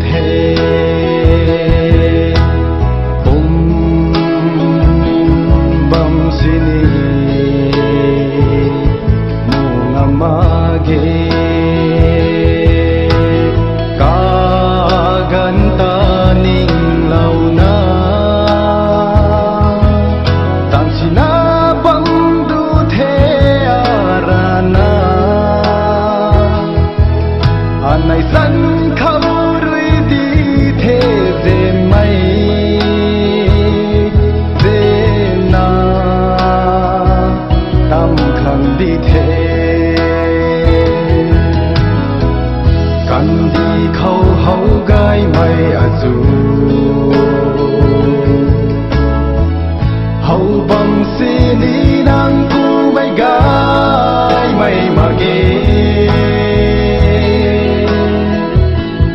thế cùng bầm sini mungamage kaganta ning launa tangsina bamdu the arana anai san khaurui di the je mai je na tam khang di the kan di khâu hau gai mai azu hau bang sini nang ku mai gai mai mage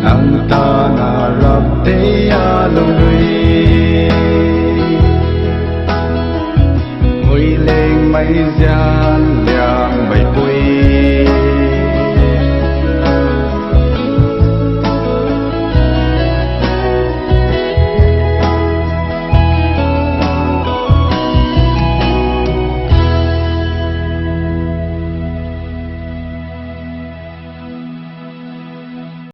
nang ta na rap te ya lung lui ngồi lên mai ra